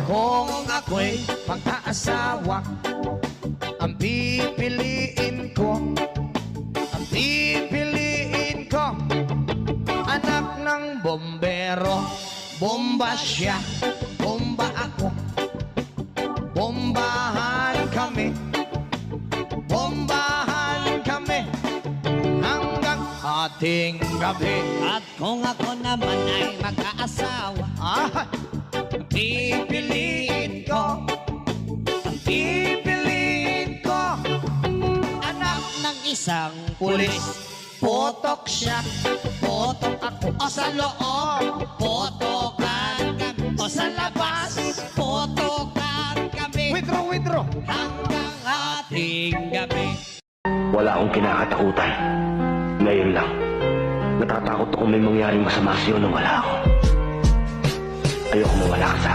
Kung ako'y mag-aasawa, ang pipiliin ko, anak ng bombero. Bomba siya, bomba ako, bombahan kami hanggang ating gabi. At kung ako naman ay mag-aasawa, Pipiliin ko, anak ng isang pulis. pulis. Potok siya, potok ako. O sa loob, potokan kami. O sa labas, potokan kami. Withdraw. Hanggang ating gabi. Wala akong kinakatakutan. Ngayon lang, natatakot ako may mangyaring masama sa'yo nang wala ako. Ayoko mawala ka sa